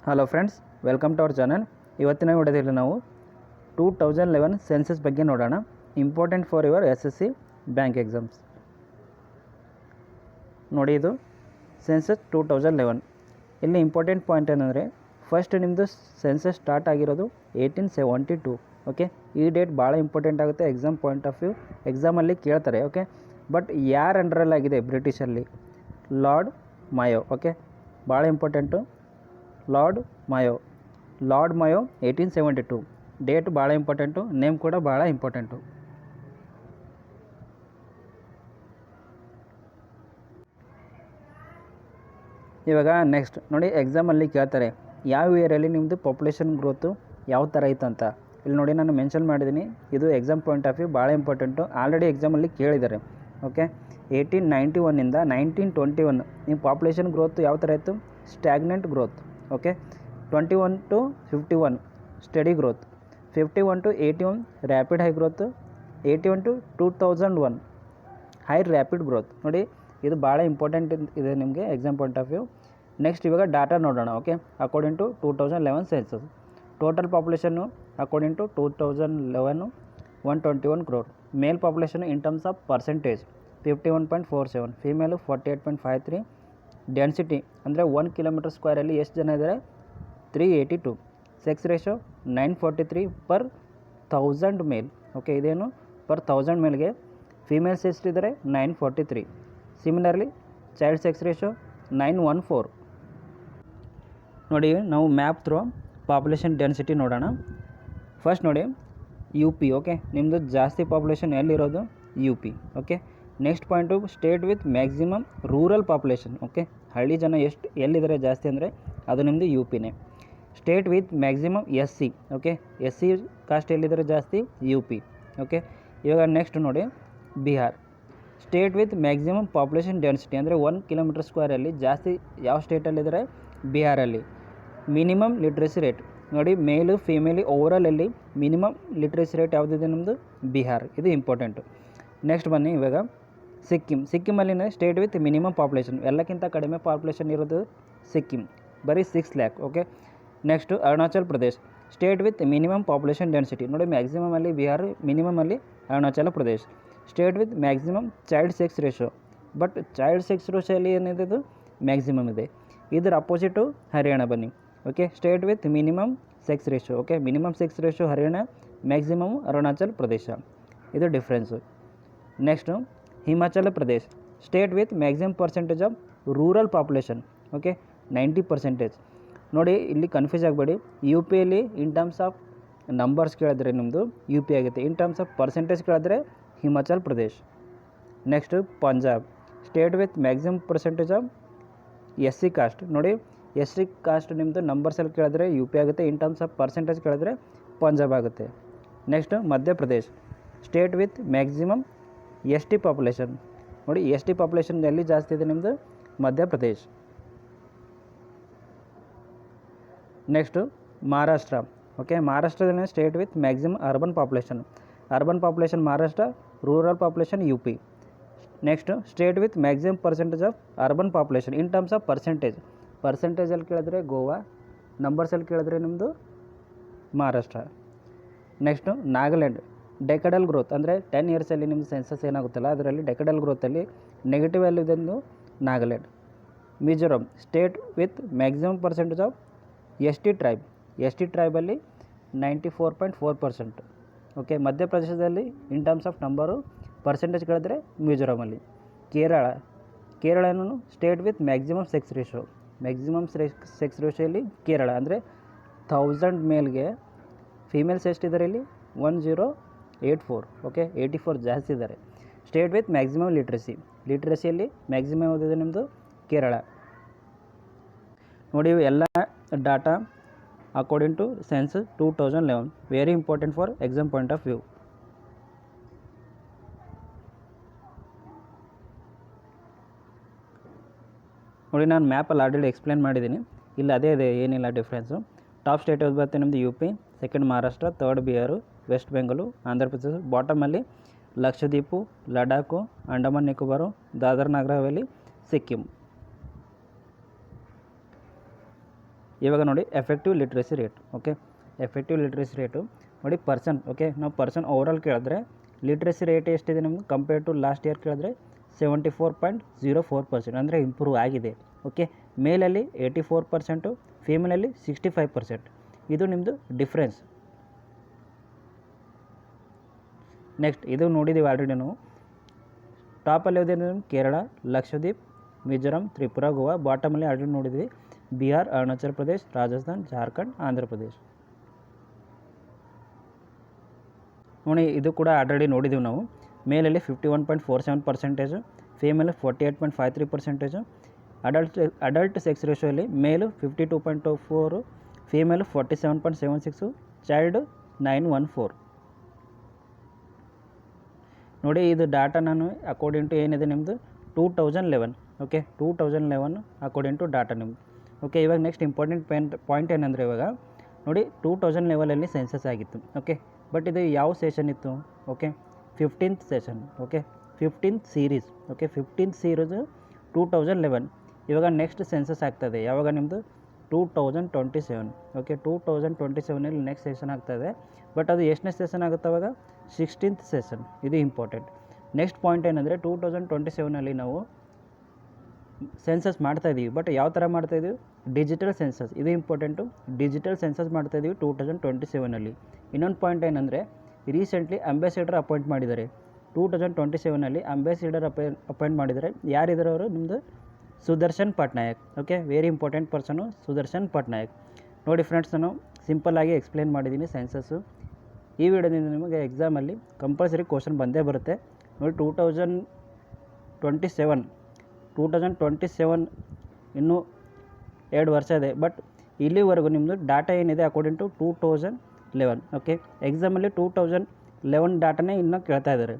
Hello friends, welcome to our channel. ಇವತ್ತಿನ ವಿಡಿಯೋದಲ್ಲಿ ನಾವು 2011 ಸೆನ್ಸಸ್ ಬಗ್ಗೆ ನೋಡೋಣ. Important for your SSC bank exams. ನೋಡಿ, ಇದು ಸೆನ್ಸಸ್ 2011. ಇಲ್ಲಿ ಇಂಪಾರ್ಟೆಂಟ್ ಪಾಯಿಂಟ್ ಏನಂದರೆ, ಫಸ್ಟ್ ನಿಮ್ಮದು ಸೆನ್ಸಸ್ ಸ್ಟಾರ್ಟ್ ಆಗಿರೋದು 1872. ಓಕೆ, ಈ ಡೇಟ್ ಭಾಳ ಇಂಪಾರ್ಟೆಂಟ್ ಆಗುತ್ತೆ ಎಕ್ಸಾಮ್ ಪಾಯಿಂಟ್ ಆಫ್ ವ್ಯೂ. ಎಕ್ಸಾಮಲ್ಲಿ ಕೇಳ್ತಾರೆ. ಓಕೆ, ಬಟ್ ಯಾರು ಅಂಡರಲ್ಲಾಗಿದೆ ಬ್ರಿಟಿಷಲ್ಲಿ? Lord Mayo. ಓಕೆ, ಭಾಳ ಇಂಪಾರ್ಟೆಂಟು. Lord Mayo 1872. ಡೇಟ್ ಭಾಳ ಇಂಪಾರ್ಟೆಂಟು, ನೇಮ್ ಕೂಡ ಭಾಳ ಇಂಪಾರ್ಟೆಂಟು. ಇವಾಗ ನೆಕ್ಸ್ಟ್ ನೋಡಿ, ಎಕ್ಸಾಮಲ್ಲಿ ಕೇಳ್ತಾರೆ ಯಾವ ಇಯರಲ್ಲಿ ನಿಮ್ಮದು ಪಾಪ್ಯುಲೇಷನ್ ಗ್ರೋತು ಯಾವ ಥರ ಇತ್ತು ಅಂತ. ಇಲ್ಲಿ ನೋಡಿ, ನಾನು ಮೆನ್ಷನ್ ಮಾಡಿದ್ದೀನಿ. ಇದು ಎಕ್ಸಾಮ್ ಪಾಯಿಂಟ್ ಆಫ್ ವ್ಯೂ ಭಾಳ ಇಂಪಾರ್ಟೆಂಟು. ಆಲ್ರೆಡಿ ಎಕ್ಸಾಮಲ್ಲಿ ಕೇಳಿದ್ದಾರೆ. ಓಕೆ, 1891ಇಂದ 1921 ನಿಮ್ಮ ಪಾಪ್ಯುಲೇಷನ್ ಗ್ರೋತ್ ಯಾವ ಥರ ಇತ್ತು? Stagnant growth. Okay, 21 to 51 steady growth, 51 to 81 rapid high growth, 81 to 2001 high rapid growth. ನೋಡಿ, ಇದು ಭಾಳ ಇಂಪಾರ್ಟೆಂಟ್ ಇದೆ ನಿಮಗೆ exam point of view. Next ಇವಾಗ ಡಾಟಾ ನೋಡೋಣ. Okay, according to 2011 census total ಪಾಪ್ಯುಲೇಷನ್ನು according to 2011 121 crore. Male population in terms of percentage 51.47, female 48.53. Density ಅಂದರೆ 1 kilometre ಸ್ಕ್ವೇರಲ್ಲಿ ಎಷ್ಟು ಜನ ಇದ್ದಾರೆ? 382. Sex ratio 943 per 1000 male. Okay, ಇದೇನು ಪರ್ 1000 ಮೇಲ್ಗೆ. ಫೀಮೇಲ್ಸ್ ಎಷ್ಟಿದ್ದಾರೆ? 943. Similarly child sex ratio 914. ನೋಡಿ, ನಾವು ಮ್ಯಾಪ್ ಥ್ರೂ ಪಾಪ್ಯುಲೇಷನ್ ಡೆನ್ಸಿಟಿ ನೋಡೋಣ. ಫಸ್ಟ್ ನೋಡಿ, UP. ಓಕೆ, ನಿಮ್ಮದು ಜಾಸ್ತಿ ಪಾಪ್ಯುಲೇಷನ್ ಎಲ್ಲಿರೋದು? UP. Okay, next point state with maximum rural population. Okay, ಹಳ್ಳಿ ಜನ ಎಲ್ಲಿದ್ದಾರೆ ಜಾಸ್ತಿ ಅಂದರೆ ಅದು ನಿಮ್ಮದು UPನೇ. State with maximum SC. Okay, SC caste ಎಲ್ಲಿದ್ದಾರೆ ಜಾಸ್ತಿ? UP. ಓಕೆ, ಇವಾಗ ನೆಕ್ಸ್ಟ್ ನೋಡಿ, Bihar. State with maximum population density ಅಂದರೆ 1 ಕಿಲೋಮೀಟರ್ ಸ್ಕ್ವೇರಲ್ಲಿ ಜಾಸ್ತಿ ಯಾವ ಸ್ಟೇಟಲ್ಲಿದ್ದಾರೆ? ಬಿಹಾರಲ್ಲಿ. ಮಿನಿಮಮ್ ಲಿಟ್ರಸಿ ರೇಟ್ ನೋಡಿ, ಮೇಲು ಫೀಮೇಲಿ ಓವರಾಲಲ್ಲಿ ಮಿನಿಮಮ್ ಲಿಟ್ರಸಿ ರೇಟ್ ಯಾವುದಿದೆ? ನಮ್ಮದು ಬಿಹಾರ್. ಇದು ಇಂಪಾರ್ಟೆಂಟು. ನೆಕ್ಸ್ಟ್ ಬನ್ನಿ ಇವಾಗ ಸಿಕ್ಕಿಮಲ್ಲಿ ಸ್ಟೇಟ್ ವಿತ್ ಮಿನಿಮಮ್ ಪಾಪ್ಯುಲೇಷನ್, ಎಲ್ಲಕ್ಕಿಂತ ಕಡಿಮೆ ಪಾಪ್ಯುಲೇಷನ್ ಇರೋದು ಸಿಕ್ಕಿಮ್, ಬರೀ 6 lakh. Okay, next Arunachal Pradesh. State with minimum population density ನೋಡಿ, ಮ್ಯಾಕ್ಸಿಮಮಲ್ಲಿ ಬಿಹಾರ್, ಮಿನಿಮಮಲ್ಲಿ Arunachal Pradesh. State with maximum child sex ratio, but child sex ರೇಷೋಲ್ಲಿ ಏನಿದೆ? ಇದು ಮ್ಯಾಕ್ಸಿಮಮ್ ಇದೆ. ಇದರ ಅಪೋಸಿಟು ಹರಿಯಾಣ ಬನ್ನಿ. Okay, state with minimum sex ratio. Okay, minimum sex ratio Haryana, maximum Arunachal Pradesh. ಇದು difference. Next Himachal Pradesh. State with maximum percentage of rural population. Okay, 90%. ನೋಡಿ, ಇಲ್ಲಿ confuse ಆಗಬೇಡಿ. UPಯಲ್ಲಿ ಇನ್ ಟರ್ಮ್ಸ್ ಆಫ್ ನಂಬರ್ಸ್ ಕೇಳಿದ್ರೆ ನಿಮ್ಮದು UP ಆಗುತ್ತೆ, ಇನ್ ಟರ್ಮ್ಸ್ ಆಫ್ ಪರ್ಸೆಂಟೇಜ್ ಕೇಳಿದ್ರೆ Himachal Pradesh. Next Punjab. State with maximum percentage of SC caste ನೋಡಿ, SC ಕಾಸ್ಟ್ ನಿಮ್ಮದು ನಂಬರ್ಸಲ್ಲಿ ಕೇಳಿದ್ರೆ UP ಆಗುತ್ತೆ, ಇನ್ ಟರ್ಮ್ಸ್ ಆಫ್ ಪರ್ಸೆಂಟೇಜ್ ಕೇಳಿದ್ರೆ ಪಂಜಾಬ್ ಆಗುತ್ತೆ. Next Madhya Pradesh. State with maximum ST population ನೋಡಿ, ST ಪಾಪ್ಯುಲೇಷನ್ ಎಲ್ಲಿ ಜಾಸ್ತಿ ಇದೆ? ನಿಮ್ಮದು ಮಧ್ಯಪ್ರದೇಶ್. ನೆಕ್ಸ್ಟು ಮಹಾರಾಷ್ಟ್ರ. ಓಕೆ, ಮಹಾರಾಷ್ಟ್ರದಲ್ಲಿ state with maximum urban population Maharashtra, rural population UP. Next state with maximum percentage of urban population in terms of ಪರ್ಸೆಂಟೇಜಲ್ಲಿ ಕೇಳಿದ್ರೆ ಗೋವಾ, ನಂಬರ್ಸಲ್ಲಿ ಕೇಳಿದ್ರೆ ನಿಮ್ಮದು Maharashtra. Next Nagaland. Decadal growth ಅಂದರೆ 10 ಇಯರ್ಸಲ್ಲಿ ನಿಮ್ಮದು ಸೆನ್ಸಸ್ ಏನಾಗುತ್ತಲ್ಲ, ಅದರಲ್ಲಿ ಡೆಕಡಲ್ ಗ್ರೋತಲ್ಲಿ ನೆಗೆಟಿವ್ ವ್ಯಾಲ್ಯೂದೊಂದು Nagaland. Mizoram. State with maximum percentage of ST ಟ್ರೈಬಲ್ಲಿ 94.4%. ಓಕೆ, ಮಧ್ಯಪ್ರದೇಶದಲ್ಲಿ in terms of number percentage ಕೇಳಿದ್ರೆ ಮಿಜೋರಾಮಲ್ಲಿ. ಕೇರಳನೂ ಸ್ಟೇಟ್ ವಿತ್ ಮ್ಯಾಕ್ಸಿಮಮ್ ಸೆಕ್ಸ್ ರೇಷೋಯಲ್ಲಿ ಕೇರಳ ಅಂದರೆ 1000 ಮೇಲ್ಗೆ ಫೀಮೇಲ್ಸ್ ಎಷ್ಟಿದ್ದಾರೆ ಇಲ್ಲಿ? 1084. ಓಕೆ, 84 ಜಾಸ್ತಿ ಇದ್ದಾರೆ. ಸ್ಟೇಟ್ ವಿತ್ ಮ್ಯಾಕ್ಸಿಮಮ್ ಲಿಟ್ರಸಿಯಲ್ಲಿ ಮ್ಯಾಕ್ಸಿಮಮ್ ಯಾವುದಿದೆ? ನಿಮ್ಮದು ಕೇರಳ. ನೋಡಿ, ಎಲ್ಲ data according to census 2011, very important for exam point of view. ನೋಡಿ, ನಾನು ಮ್ಯಾಪಲ್ಲಿ ಆಲ್ರೆಡಿ ಎಕ್ಸ್ಪ್ಲೇನ್ ಮಾಡಿದ್ದೀನಿ. ಇಲ್ಲಿ ಅದೇ ಇದೆ, ಏನಿಲ್ಲ ಡಿಫ್ರೆನ್ಸು. ಟಾಪ್ ಸ್ಟೇಟ್ ಯಾವ್ದು ಬರುತ್ತೆ? ನಿಮ್ಮದು UP, second Maharashtra, third Bihar, west Bengal, Andhra Pradesh. ಬಾಟಮಲ್ಲಿ ಲಕ್ಷದ್ವೀಪು, ಲಡಾಖು, ಅಂಡಮಾನ್ ನಿಕೋಬಾರು, ದಾದರ್ ನಗರ್ ಹವೇಲಿ, ಸಿಕ್ಕಿಂ. ಇವಾಗ ನೋಡಿ effective literacy rate. Okay, effective literacy rate ನೋಡಿ ಪರ್ಸನ್. ಓಕೆ, ನಾವು ಪರ್ಸನ್ ಓವರಾಲ್ ಕೇಳಿದ್ರೆ ಲಿಟ್ರಸಿ ರೇಟ್ ಎಷ್ಟಿದೆ ನಮ್ಗೆ ಕಂಪೇರ್ ಟು ಲಾಸ್ಟ್ ಇಯರ್ ಕೇಳಿದ್ರೆ 74.04%, ಅಂದರೆ ಇಂಪ್ರೂವ್ ಆಗಿದೆ. ಓಕೆ, ಮೇಲಲ್ಲಿ 84%, ಫೀಮೇಲಲ್ಲಿ 65%. ಇದು ನಿಮ್ಮದು ಡಿಫ್ರೆನ್ಸ್. ನೆಕ್ಸ್ಟ್ ಇದು ನೋಡಿದ್ದೀವಿ ಆಲ್ರೆಡಿ ನಾವು. ಟಾಪಲ್ಲಿ ಯಾವುದೇನು ಕೇರಳ, ಲಕ್ಷದ್ವೀಪ್, ಮಿಜೋರಾಂ, ತ್ರಿಪುರ, ಗೋವಾ. ಬಾಟಮಲ್ಲಿ ಆಲ್ರೆಡಿ ನೋಡಿದ್ವಿ ಬಿಹಾರ್, ಅರುಣಾಚಲ್ ಪ್ರದೇಶ್, ರಾಜಸ್ಥಾನ್, ಜಾರ್ಖಂಡ್, ಆಂಧ್ರ ಪ್ರದೇಶ್. ನೋಡಿ ಇದು ಕೂಡ ಆಲ್ರೆಡಿ ನೋಡಿದ್ದೀವಿ ನಾವು. ಮೇಲಲ್ಲಿ 51.47%, ಫೀಮೇಲ್ 48.53%. ಅಡಲ್ಟ್ ಸೆಕ್ಸ್ ರೇಷಿಯೋಲ್ಲಿ ಮೇಲು 52.24, ಫೀಮೇಲು 47.76, ಚೈಲ್ಡ್ 914. ನೋಡಿ ಇದು ಡಾಟಾ ನಾನು ಅಕಾರ್ಡಿಂಗ್ ಟು ಏನಿದೆ ನಿಮ್ಮದು 2011. ಓಕೆ, 2011 ಅಕಾರ್ಡಿಂಗ್ ಟು ಡಾಟಾ ನಿಮ್ಮದು. ಓಕೆ, ಇವಾಗ ನೆಕ್ಸ್ಟ್ ಇಂಪಾರ್ಟೆಂಟ್ ಪಾಯಿಂಟ್ ಏನಂದರೆ ಇವಾಗ ನೋಡಿ 2011 ಸೆನ್ಸಸ್ ಆಗಿತ್ತು. ಓಕೆ, ಬಟ್ ಇದು ಯಾವ ಸೆಷನ್ ಇತ್ತು? Okay, 15th session. Okay, 15th series. Okay, 15th series 2011. ಇವಾಗ ನೆಕ್ಸ್ಟ್ ಸೆನ್ಸಸ್ ಆಗ್ತದೆ ಯಾವಾಗ ನಿಮ್ಮದು 2027. ಓಕೆ, 2027 ನೆಕ್ಸ್ಟ್ ಸೆಷನ್ ಆಗ್ತದೆ. ಬಟ್ ಅದು ಎಷ್ಟನೇ ಸೆಷನ್ ಆಗುತ್ತೆ ಅವಾಗ? 16th session. ಇದು ಇಂಪಾರ್ಟೆಂಟ್. ನೆಕ್ಸ್ಟ್ ಪಾಯಿಂಟ್ ಏನಂದರೆ 2027 ನಾವು ಸೆನ್ಸಸ್ ಮಾಡ್ತಾಯಿದ್ದೀವಿ. ಬಟ್ ಯಾವ ಥರ ಮಾಡ್ತಾಯಿದ್ದೀವಿ? Digital census. ಇದು ಇಂಪಾರ್ಟೆಂಟು. ಡಿಜಿಟಲ್ ಸೆನ್ಸಸ್ ಮಾಡ್ತಾಯಿದ್ದೀವಿ 2027. ಇನ್ನೊಂದು ಪಾಯಿಂಟ್ ಏನಂದರೆ ರೀಸೆಂಟ್ಲಿ ಅಂಬಾಸಿಡರ್ ಅಪಾಯಿಂಟ್ ಮಾಡಿದ್ದಾರೆ 2027. ಅಂಬಾಸಿಡರ್ ಅಪಾಯಿಂಟ್ ಮಾಡಿದ್ದಾರೆ. ಯಾರಿದ್ದಾರೆ ಅವರು? ನಿಮ್ಮದು Sudarshan Patnaik. Okay, very important person Sudarshan Patnaik. ನೋಡಿ ಫ್ರೆಂಡ್ಸ್, ನಾನು ಸಿಂಪಲ್ಲಾಗಿ ಎಕ್ಸ್ಪ್ಲೇನ್ ಮಾಡಿದ್ದೀನಿ ಸೆನ್ಸಸ್ಸು. ಈ ವಿಡಿಯೋದಿಂದ ನಿಮಗೆ ಎಕ್ಸಾಮಲ್ಲಿ ಕಂಪಲ್ಸರಿ ಕ್ವಶನ್ ಬಂದೇ ಬರುತ್ತೆ. ನೋಡಿ 2027 ಇನ್ನೂ 2 ವರ್ಷ ಇದೆ. ಬಟ್ ಇಲ್ಲಿವರೆಗೂ ನಿಮ್ಮದು ಡಾಟಾ ಏನಿದೆ ಅಕಾರ್ಡಿಂಗ್ ಟು 2011. ಓಕೆ, ಎಕ್ಸಾಮಲ್ಲಿ 2011 ಡಾಟಾನೇ ಇನ್ನೂ ಕೇಳ್ತಾ ಇದ್ದಾರೆ.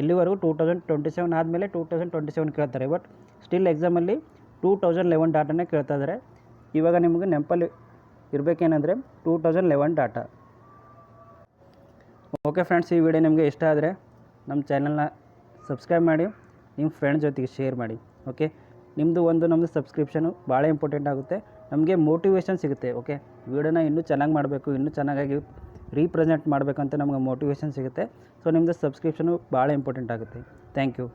ಎಲ್ಲಿವರೆಗೂ 2027 ಆದಮೇಲೆ 2027 ಕೇಳ್ತಾರೆ. ಬಟ್ ಸ್ಟಿಲ್ ಎಕ್ಸಾಮಲ್ಲಿ 2011 ಡಾಟಾನೇ ಕೇಳ್ತಾ ಇದ್ದಾರೆ. ಇವಾಗ ನಿಮಗೆ ನೆನಪಲ್ಲಿ ಇರಬೇಕೇನೆಂದರೆ 2011 ಡಾಟಾ. ಓಕೆ ಫ್ರೆಂಡ್ಸ್, ಈ ವಿಡಿಯೋ ನಿಮಗೆ ಇಷ್ಟ ಆದರೆ ನಮ್ಮ ಚಾನಲ್ನ ಸಬ್ಸ್ಕ್ರೈಬ್ ಮಾಡಿ, ನಿಮ್ಮ ಫ್ರೆಂಡ್ಸ್ ಜೊತೆಗೆ ಶೇರ್ ಮಾಡಿ. ಓಕೆ, ನಮ್ಮದು ಸಬ್ಸ್ಕ್ರಿಪ್ಷನು ಭಾಳ ಇಂಪಾರ್ಟೆಂಟ್ ಆಗುತ್ತೆ. ನಮಗೆ ಮೋಟಿವೇಶನ್ ಸಿಗುತ್ತೆ. ಓಕೆ, ವಿಡಿಯೋನ ಇನ್ನೂ ಚೆನ್ನಾಗಿ ಮಾಡಬೇಕು, ಇನ್ನೂ ಚೆನ್ನಾಗಿ ರೀಪ್ರೆಸೆಂಟ್ ಮಾಡಬೇಕಂತ ನಮಗೆ ಮೋಟಿವೇಶನ್ ಸಿಗುತ್ತೆ. ಸೊ ನಿಮ್ಮದು ಸಬ್ಸ್ಕ್ರಿಪ್ಷನು ಭಾಳ ಇಂಪಾರ್ಟೆಂಟ್ ಆಗುತ್ತೆ. Thank you.